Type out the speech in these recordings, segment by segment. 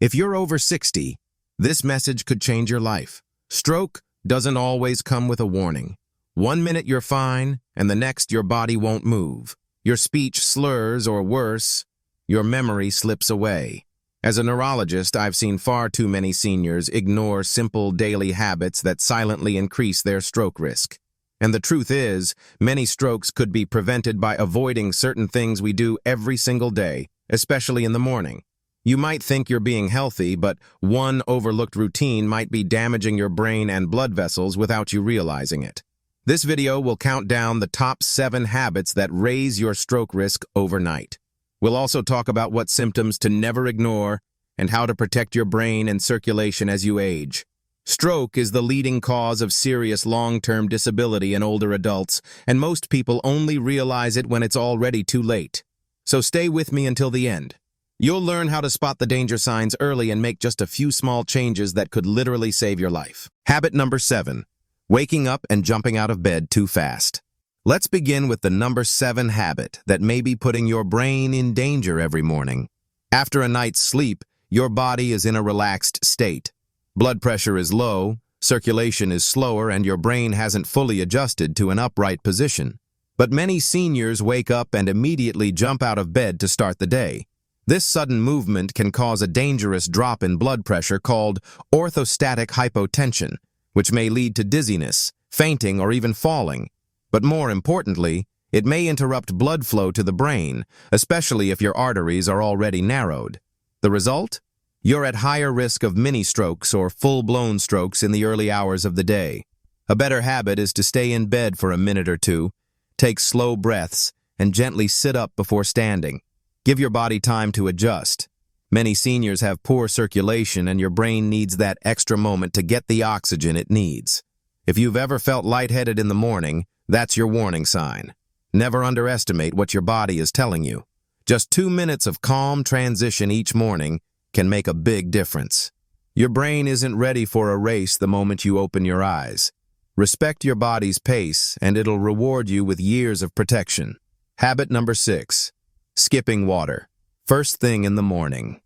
If you're over 60, this message could change your life. Stroke doesn't always come with a warning. 1 minute you're fine, and the next your body won't move. Your speech slurs, or worse, your memory slips away. As a neurologist, I've seen far too many seniors ignore simple daily habits that silently increase their stroke risk. And the truth is, many strokes could be prevented by avoiding certain things we do every single day, especially in the morning. You might think you're being healthy, but one overlooked routine might be damaging your brain and blood vessels without you realizing it. This video will count down the top 7 habits that raise your stroke risk overnight. We'll also talk about what symptoms to never ignore and how to protect your brain and circulation as you age. Stroke is the leading cause of serious long-term disability in older adults, and most people only realize it when it's already too late. So stay with me until the end. You'll learn how to spot the danger signs early and make just a few small changes that could literally save your life. Habit number 7. Waking up and jumping out of bed too fast. Let's begin with the number 7 habit that may be putting your brain in danger every morning. After a night's sleep, your body is in a relaxed state. Blood pressure is low, circulation is slower, and your brain hasn't fully adjusted to an upright position. But many seniors wake up and immediately jump out of bed to start the day. This sudden movement can cause a dangerous drop in blood pressure called orthostatic hypotension, which may lead to dizziness, fainting, or even falling. But more importantly, it may interrupt blood flow to the brain, especially if your arteries are already narrowed. The result? You're at higher risk of mini-strokes or full-blown strokes in the early hours of the day. A better habit is to stay in bed for a minute or two, take slow breaths, and gently sit up before standing. Give your body time to adjust. Many seniors have poor circulation, and your brain needs that extra moment to get the oxygen it needs. If you've ever felt lightheaded in the morning, that's your warning sign. Never underestimate what your body is telling you. Just 2 minutes of calm transition each morning can make a big difference. Your brain isn't ready for a race the moment you open your eyes. Respect your body's pace, and it'll reward you with years of protection. Habit number 6. Skipping water. First thing in the morning.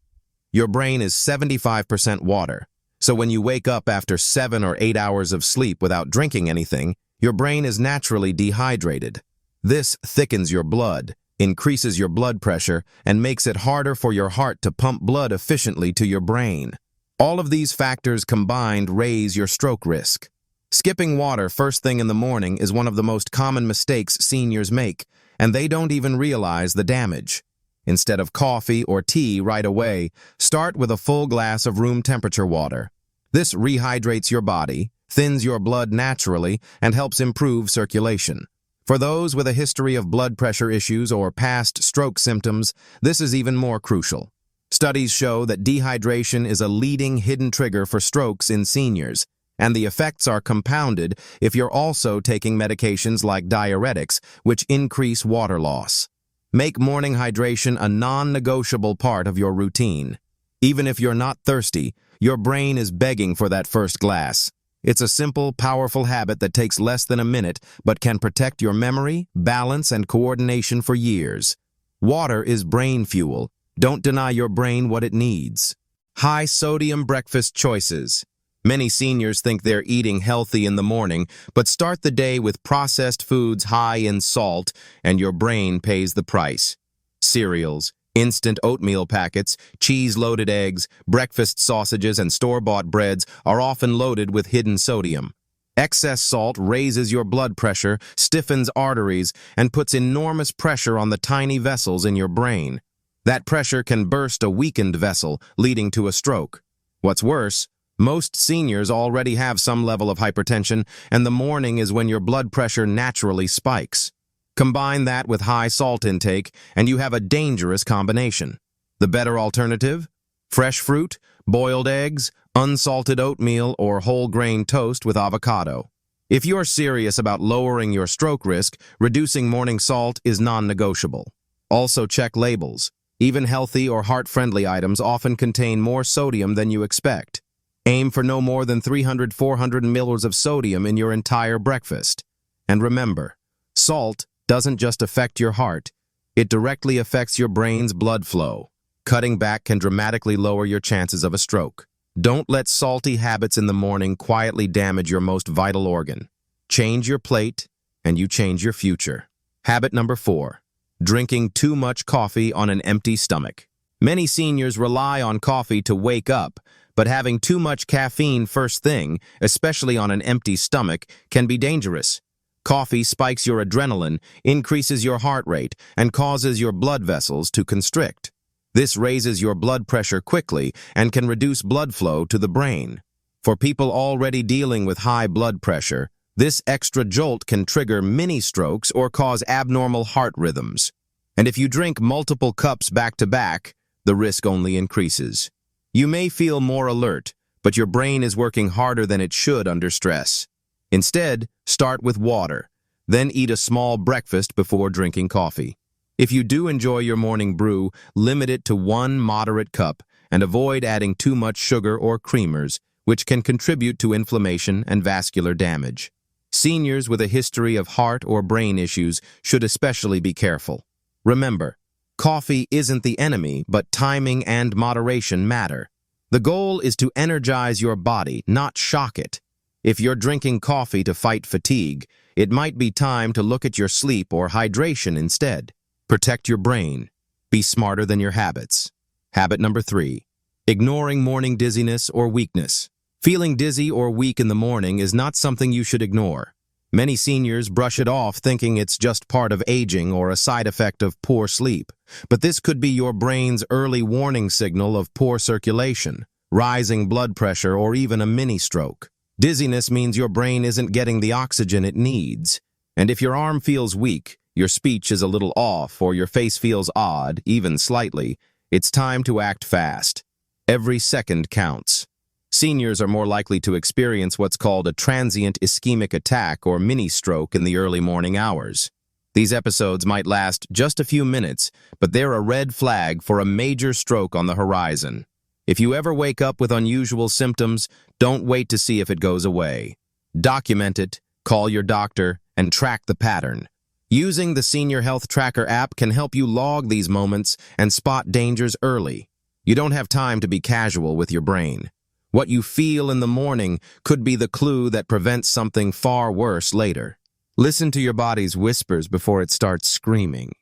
Your brain is 75% water, so when you wake up after 7 or 8 hours of sleep without drinking anything, your brain is naturally dehydrated. This thickens your blood, increases your blood pressure, and makes it harder for your heart to pump blood efficiently to your brain. All of these factors combined raise your stroke risk. Skipping water first thing in the morning is one of the most common mistakes seniors make, and they don't even realize the damage. Instead of coffee or tea right away, start with a full glass of room temperature water. This rehydrates your body, thins your blood naturally, and helps improve circulation. For those with a history of blood pressure issues or past stroke symptoms, this is even more crucial. Studies show that dehydration is a leading hidden trigger for strokes in seniors, and the effects are compounded if you're also taking medications like diuretics, which increase water loss. Make morning hydration a non-negotiable part of your routine. Even if you're not thirsty, your brain is begging for that first glass. It's a simple, powerful habit that takes less than a minute, but can protect your memory, balance, and coordination for years. Water is brain fuel. Don't deny your brain what it needs. High-sodium breakfast choices. Many seniors think they're eating healthy in the morning, but start the day with processed foods high in salt, and your brain pays the price. Cereals, instant oatmeal packets, cheese-loaded eggs, breakfast sausages, and store-bought breads are often loaded with hidden sodium. Excess salt raises your blood pressure, stiffens arteries, and puts enormous pressure on the tiny vessels in your brain. That pressure can burst a weakened vessel, leading to a stroke. What's worse, most seniors already have some level of hypertension, and the morning is when your blood pressure naturally spikes. Combine that with high salt intake, and you have a dangerous combination. The better alternative? Fresh fruit, boiled eggs, unsalted oatmeal, or whole grain toast with avocado. If you're serious about lowering your stroke risk, reducing morning salt is non-negotiable. Also check labels. Even healthy or heart-friendly items often contain more sodium than you expect. Aim for no more than 300–400 milliliters of sodium in your entire breakfast. And remember, salt doesn't just affect your heart, it directly affects your brain's blood flow. Cutting back can dramatically lower your chances of a stroke. Don't let salty habits in the morning quietly damage your most vital organ. Change your plate, and you change your future. Habit number 4. Drinking too much coffee on an empty stomach. Many seniors rely on coffee to wake up, but having too much caffeine first thing, especially on an empty stomach, can be dangerous. Coffee spikes your adrenaline, increases your heart rate, and causes your blood vessels to constrict. This raises your blood pressure quickly and can reduce blood flow to the brain. For people already dealing with high blood pressure, this extra jolt can trigger mini strokes or cause abnormal heart rhythms. And if you drink multiple cups back to back, the risk only increases. You may feel more alert, but your brain is working harder than it should under stress. Instead, start with water, then eat a small breakfast before drinking coffee. If you do enjoy your morning brew, limit it to 1 moderate cup and avoid adding too much sugar or creamers, which can contribute to inflammation and vascular damage. Seniors with a history of heart or brain issues should especially be careful. Remember, coffee isn't the enemy, but timing and moderation matter. The goal is to energize your body, not shock it. If you're drinking coffee to fight fatigue, it might be time to look at your sleep or hydration instead. Protect your brain. Be smarter than your habits. Habit number 3. Ignoring morning dizziness or weakness. Feeling dizzy or weak in the morning is not something you should ignore. Many seniors brush it off thinking it's just part of aging or a side effect of poor sleep. But this could be your brain's early warning signal of poor circulation, rising blood pressure, or even a mini stroke. Dizziness means your brain isn't getting the oxygen it needs. And if your arm feels weak, your speech is a little off, or your face feels odd, even slightly, it's time to act fast. Every second counts. Seniors are more likely to experience what's called a transient ischemic attack or mini-stroke in the early morning hours. These episodes might last just a few minutes, but they're a red flag for a major stroke on the horizon. If you ever wake up with unusual symptoms, don't wait to see if it goes away. Document it, call your doctor, and track the pattern. Using the Senior Health Tracker app can help you log these moments and spot dangers early. You don't have time to be casual with your brain. What you feel in the morning could be the clue that prevents something far worse later. Listen to your body's whispers before it starts screaming.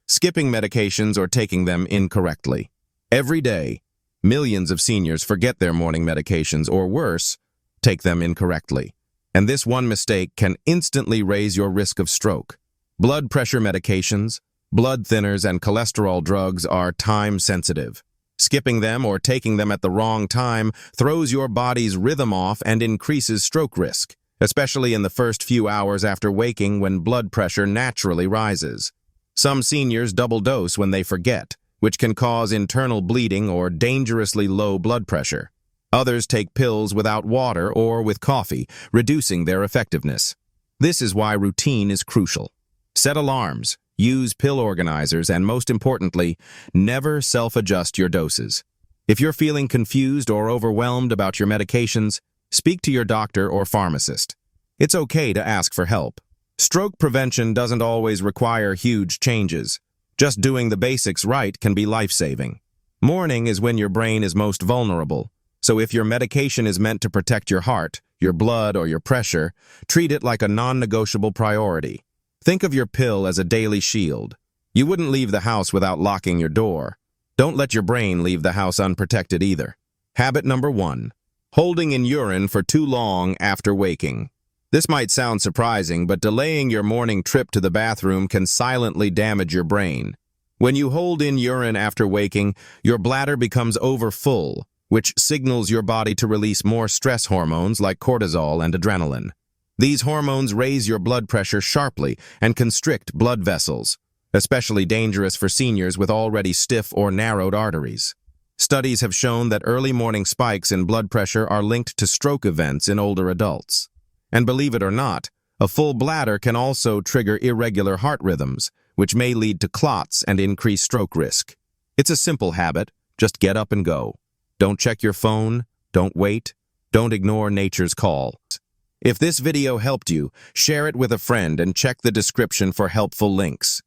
Skipping medications or taking them incorrectly. Every day, millions of seniors forget their morning medications or worse, take them incorrectly. And this one mistake can instantly raise your risk of stroke. Blood pressure medications, blood thinners, and cholesterol drugs are time-sensitive. Skipping them or taking them at the wrong time throws your body's rhythm off and increases stroke risk, especially in the first few hours after waking when blood pressure naturally rises. Some seniors double dose when they forget, which can cause internal bleeding or dangerously low blood pressure. Others take pills without water or with coffee, reducing their effectiveness. This is why routine is crucial. Set alarms, use pill organizers, and most importantly, never self-adjust your doses. If you're feeling confused or overwhelmed about your medications, speak to your doctor or pharmacist. It's okay to ask for help. Stroke prevention doesn't always require huge changes. Just doing the basics right can be life-saving. Morning is when your brain is most vulnerable, so if your medication is meant to protect your heart, your blood, or your pressure, treat it like a non-negotiable priority. Think of your pill as a daily shield. You wouldn't leave the house without locking your door. Don't let your brain leave the house unprotected either. Habit number 1. Holding in urine for too long after waking. This might sound surprising, but delaying your morning trip to the bathroom can silently damage your brain. When you hold in urine after waking, your bladder becomes overfull, which signals your body to release more stress hormones like cortisol and adrenaline. These hormones raise your blood pressure sharply and constrict blood vessels, especially dangerous for seniors with already stiff or narrowed arteries. Studies have shown that early morning spikes in blood pressure are linked to stroke events in older adults. And believe it or not, a full bladder can also trigger irregular heart rhythms, which may lead to clots and increase stroke risk. It's a simple habit, just get up and go. Don't check your phone, don't wait, don't ignore nature's call. If this video helped you, share it with a friend and check the description for helpful links.